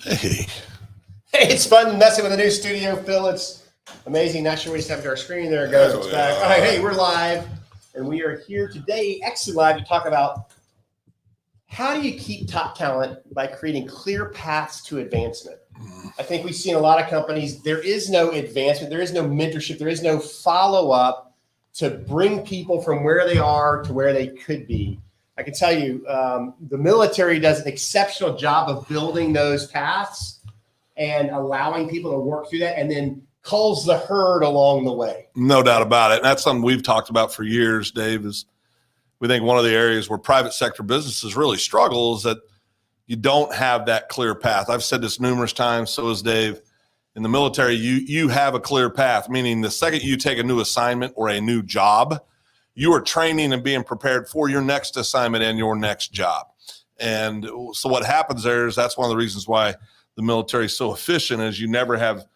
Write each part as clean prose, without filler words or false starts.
Hey. Hey, it's fun messing with a new studio, Phil. It's amazing. Not sure what just happened to our screen. There it goes. It's back. All right, hey, we're live, and we are here today, EXSIN Live, to talk about how do you keep top talent by creating clear paths to advancement. I think we've seen a lot of companies, there is no advancement, there is no mentorship, there is no follow-up to bring people from where they are to where they could be. I can tell you, the military does an exceptional job of building those paths and allowing people to work through that, and then culls the herd along the way. No doubt about it. And that's something we've talked about for years, Dave, is we think one of the areas where private sector businesses really struggle is that you don't have that clear path. I've said this numerous times, so has Dave. In the military, you have a clear path, meaning the second you take a new assignment or a new job, you are training and being prepared for your next assignment and your next job. And so what happens there is that's one of the reasons why the military is so efficient, is you never have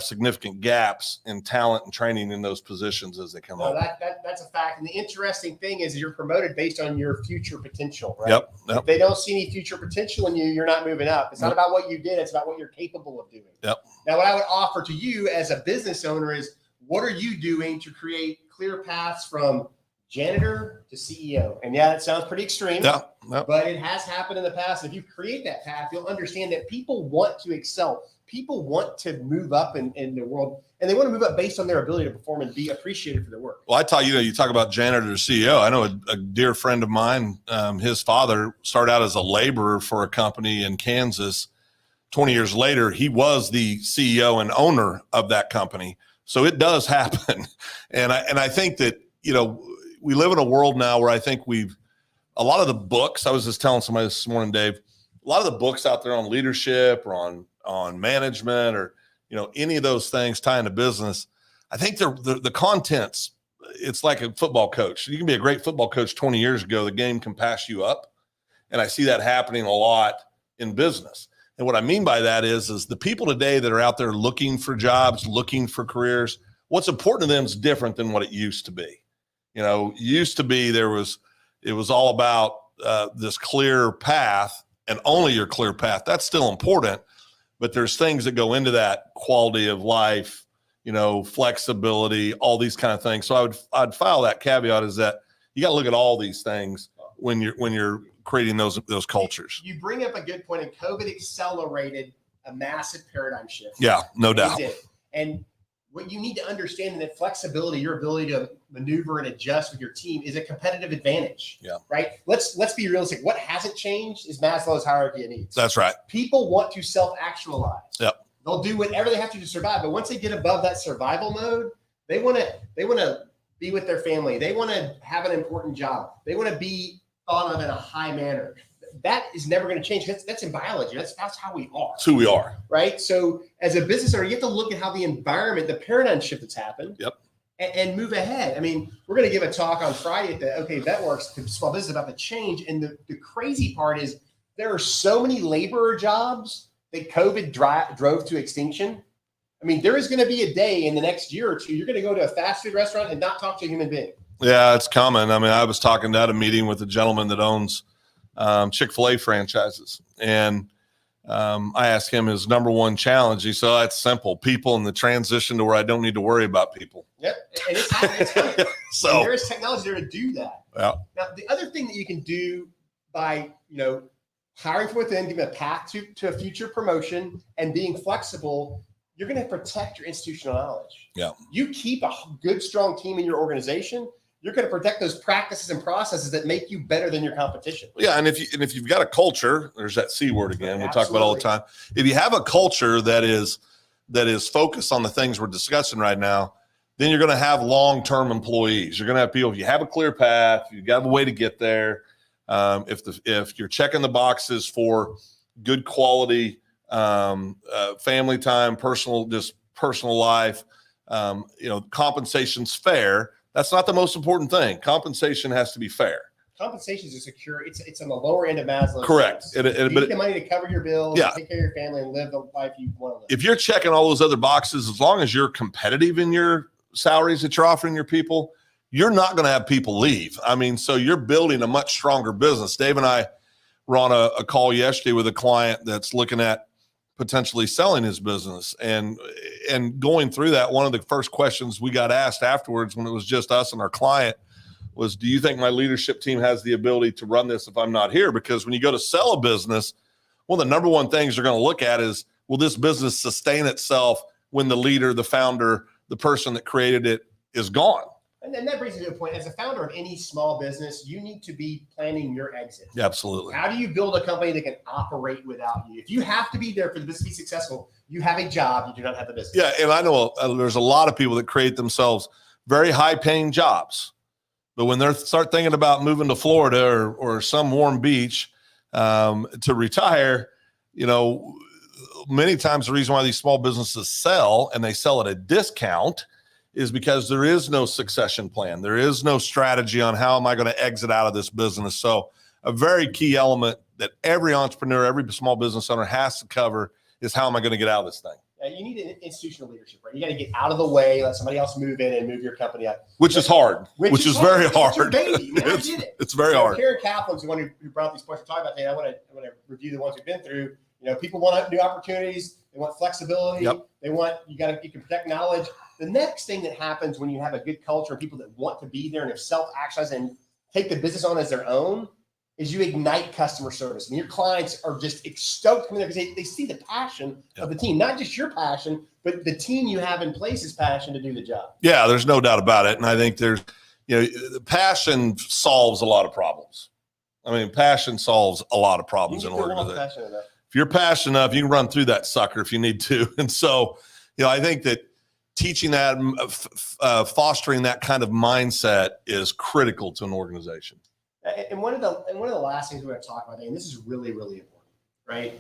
significant gaps in talent and training in those positions as they come up. That's a fact. And the interesting thing is you're promoted based on your future potential, right? Yep. If they don't see any future potential in you, you're not moving up. It's not about what you did. It's about what you're capable of doing. Yep. Now, what I would offer to you as a business owner is, what are you doing to create clear paths from janitor to CEO? And yeah, that sounds pretty extreme, but it has happened in the past. If you create that path, you'll understand that people want to excel. People want to move up in the world, and they want to move up based on their ability to perform and be appreciated for their work. Well, I tell you, you talk about janitor to CEO. I know a dear friend of mine, his father started out as a laborer for a company in Kansas. 20 years later, he was the CEO and owner of that company. So it does happen. And I think that, we live in a world now where I think a lot of the books, I was just telling somebody this morning, Dave, a lot of the books out there on leadership or on management or, any of those things tying to business, I think the contents, it's like a football coach. You can be a great football coach 20 years ago. The game can pass you up. And I see that happening a lot in business. And what I mean by that is the people today that are out there looking for jobs, looking for careers, what's important to them is different than what it used to be. Used to be it was all about this clear path and only your clear path. That's still important, but there's things that go into that: quality of life, flexibility, all these kind of things. So I'd file that caveat is that you got to look at all these things when you're creating those cultures. You bring up a good point, and COVID accelerated a massive paradigm shift. Yeah, no doubt. It did. And what you need to understand is that flexibility, your ability to maneuver and adjust with your team, is a competitive advantage. Yeah. Right. Let's be realistic. What hasn't changed is Maslow's hierarchy of needs. That's right. People want to self-actualize. Yep. They'll do whatever they have to survive. But once they get above that survival mode, they want to be with their family. They want to have an important job. They want to be thought of in a high manner. That is never going to change. That's in biology. That's how we are. That's who we are. Right. So as a business owner, you have to look at how the environment, the paradigm shift that's happened. Yep. And move ahead. I mean, we're going to give a talk on Friday at the OK VetWorks to small business about the change. And the crazy part is there are so many laborer jobs that COVID drove to extinction. I mean, there is going to be a day in the next year or two, you're going to go to a fast food restaurant and not talk to a human being. Yeah, it's coming. I mean, I was talking at a meeting with a gentleman that owns Chick-fil-A franchises. And I asked him his number one challenge. He said, "Oh, that's simple. People in the transition to where I don't need to worry about people." Yep. And it's happening. So and there is technology there to do that. Yeah. Now, the other thing that you can do by, hiring from within, giving a path to a future promotion and being flexible, you're going to protect your institutional knowledge. Yeah. You keep a good, strong team in your organization, you're going to protect those practices and processes that make you better than your competition. Yeah, and if you've got a culture, there's that C word again. We talk about all the time. If you have a culture that is focused on the things we're discussing right now, then you're going to have long-term employees. You're going to have people. If you have a clear path, you've got a way to get there. If you're checking the boxes for good quality family time, personal life, compensation's fair. That's not the most important thing. Compensation has to be fair. Compensation is secure. It's on the lower end of Maslow's. Correct. You need the money to cover your bills, take care of your family, and live the life you want to live. If you're checking all those other boxes, as long as you're competitive in your salaries that you're offering your people, you're not going to have people leave. I mean, so you're building a much stronger business. Dave and I were on a call yesterday with a client that's looking at potentially selling his business. And going through that, one of the first questions we got asked afterwards when it was just us and our client was, do you think my leadership team has the ability to run this if I'm not here? Because when you go to sell a business, one of the number one things you're going to look at is, will this business sustain itself when the leader, the founder, the person that created it is gone? And then that brings me to a point. As a founder of any small business, you need to be planning your exit. Yeah, absolutely. How do you build a company that can operate without you? If you have to be there for the business to be successful, you have a job, you do not have the business. Yeah, and I know there's a lot of people that create themselves very high-paying jobs, but when they start thinking about moving to Florida or some warm beach to retire, many times the reason why these small businesses sell, and they sell at a discount, is because there is no succession plan. There is no strategy on how am I going to exit out of this business. So a very key element that every entrepreneur, every small business owner has to cover is, how am I going to get out of this thing? You need an institutional leadership, right? You got to get out of the way, let somebody else move in and move your company up. Which is hard, which is very hard. It's your baby. I did it. It's very hard. Karen Kaplan's the one who brought these points to talk about today. I want to review the ones we've been through. People want new opportunities. They want flexibility. Yep. You can protect knowledge. The next thing that happens when you have a good culture and people that want to be there and have self-actualized and take the business on as their own is you ignite customer service. And your clients are just stoked to come in there because they see the passion of the team, not just your passion, but the team you have in place is passion to do the job. Yeah, there's no doubt about it. And I think passion solves a lot of problems. Passion solves a lot of problems in organizations. If you're passionate enough, you can run through that sucker if you need to. And so, I think that teaching that, fostering that kind of mindset is critical to an organization. And one of the last things we're going to talk about, and this is really, really important, right?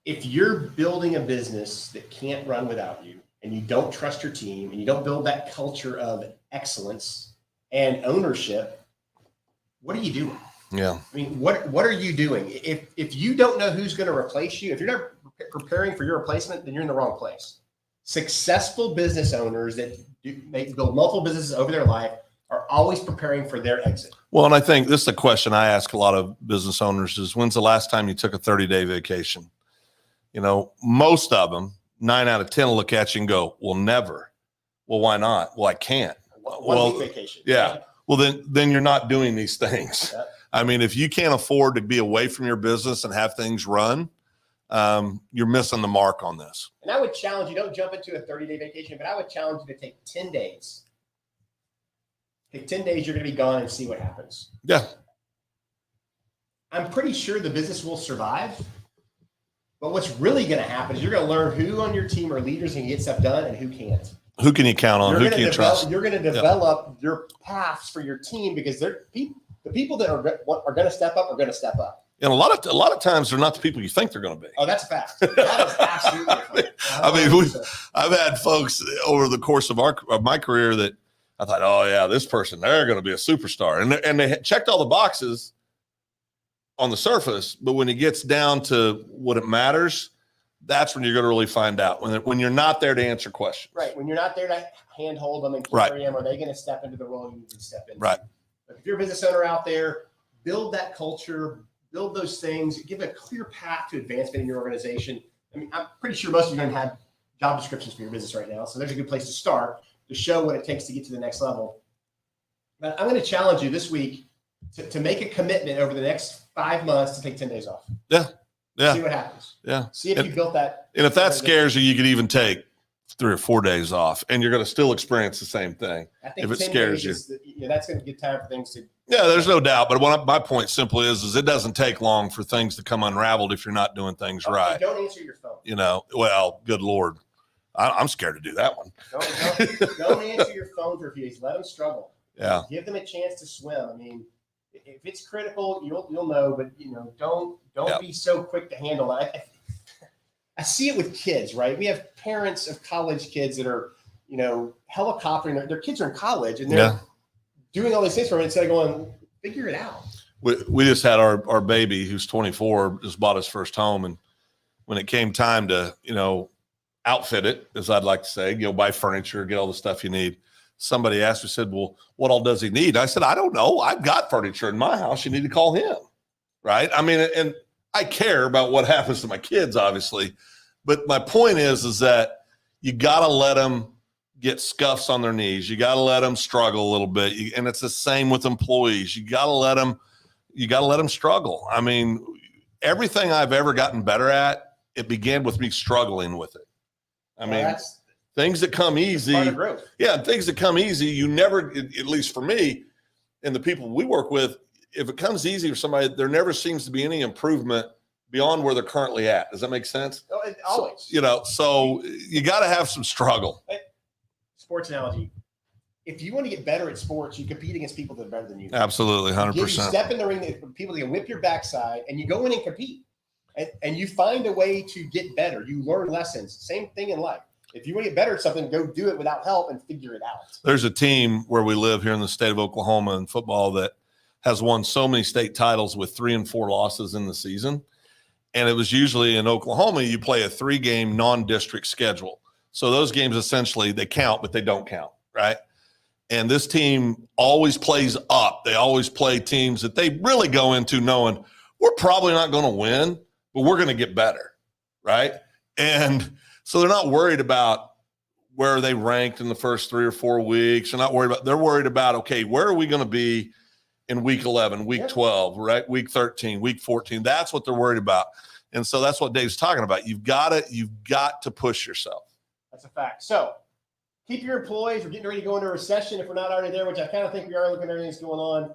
If you're building a business that can't run without you, and you don't trust your team, and you don't build that culture of excellence and ownership, what are you doing? Yeah. What are you doing? If you don't know who's going to replace you, if you're not preparing for your replacement, then you're in the wrong place. Successful business owners that build multiple businesses over their life are always preparing for their exit. Well, and I think this is a question I ask a lot of business owners is, when's the last time you took a 30-day vacation? Most of them, 9 out of 10 will look at you and go, well, never. Well, why not? Well, I can't. One week vacation. Yeah. Well, then you're not doing these things. Yeah. If you can't afford to be away from your business and have things run, you're missing the mark on this. And I would challenge you, don't jump into a 30-day vacation, but I would challenge you to take 10 days. Take 10 days, you're going to be gone and see what happens. Yeah. I'm pretty sure the business will survive. But what's really going to happen is you're going to learn who on your team are leaders and get stuff done and who can't. Who can you count on? Who can you trust? You're going to develop your paths for your team because the people that are going to step up are going to step up. And a lot of times they're not the people you think they're going to be. Oh, that's a fact. That is absolutely a fact. I've had folks over the course of my career that I thought, oh yeah, this person, they're going to be a superstar, and they checked all the boxes on the surface, but when it gets down to what it matters, that's when you're going to really find out when you're not there to answer questions. Right. When you're not there to handhold them and carry them, are they going to step into the role you need to step into? Right. But if you're a business owner out there, build that culture, build those things, give a clear path to advancement in your organization. I'm pretty sure most of you are going to have job descriptions for your business right now. So there's a good place to start to show what it takes to get to the next level. But I'm going to challenge you this week to make a commitment over the next 5 months to take 10 days off. Yeah. See what happens. Yeah. See if you built that. And if that scares you could even take 3 or 4 days off, and you're going to still experience the same thing. I think if it scares you, that's going to get time for things to. Yeah, there's no doubt. But my point simply is it doesn't take long for things to come unraveled if you're not doing things right. Don't answer your phone. Well, good Lord, I'm scared to do that one. Don't answer your phone for a few days. Let them struggle. Yeah. Give them a chance to swim. If it's critical, you'll know. But don't be so quick to handle that. I see it with kids, right? We have parents of college kids that are, helicoptering. Their kids are in college and they're doing all these things for them instead of going, figure it out. We just had our baby who's 24 just bought his first home, and when it came time to outfit it, as I'd like to say, buy furniture, get all the stuff you need. Somebody asked me, said, well, what all does he need? I said, I don't know. I've got furniture in my house. You need to call him. Right. And I care about what happens to my kids, obviously. But my point is that you got to let them get scuffs on their knees. You got to let them struggle a little bit. And it's the same with employees. You got to let them struggle. I mean, everything I've ever gotten better at, it began with me struggling with it. I mean, things that come easy. Part of growth. Yeah. Things that come easy, you never, at least for me and the people we work with, if it comes easy for somebody, there never seems to be any improvement beyond where they're currently at. Does that make sense? Oh, always. So you got to have some struggle. Sports analogy. If you want to get better at sports, you compete against people that are better than you. Absolutely, 100%. You step in the ring with people that can whip your backside, and you go in and compete. And you find a way to get better. You learn lessons. Same thing in life. If you want to get better at something, go do it without help and figure it out. There's a team where we live here in the state of Oklahoma in football that has won so many state titles with 3 and 4 losses in the season. And it was usually in Oklahoma, you play a 3-game non-district schedule. So those games essentially, they count, but they don't count, right? And this team always plays up. They always play teams that they really go into knowing we're probably not going to win, but we're going to get better, right? And so they're not worried about where they ranked in the first 3 or 4 weeks. They're worried about, okay, where are we going to be in week 11, week 12, right? Week 13, week 14. That's what they're worried about. And so that's what Dave's talking about. You've got to push yourself. That's a fact. So keep your employees. We're getting ready to go into a recession if we're not already there, which I kind of think we are, looking at everything that's going on.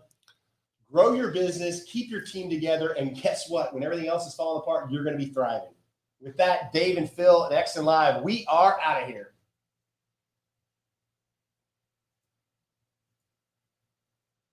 Grow your business, keep your team together, and guess what? When everything else is falling apart, you're going to be thriving. With that, Dave and Phil at EXSIN Live, we are out of here.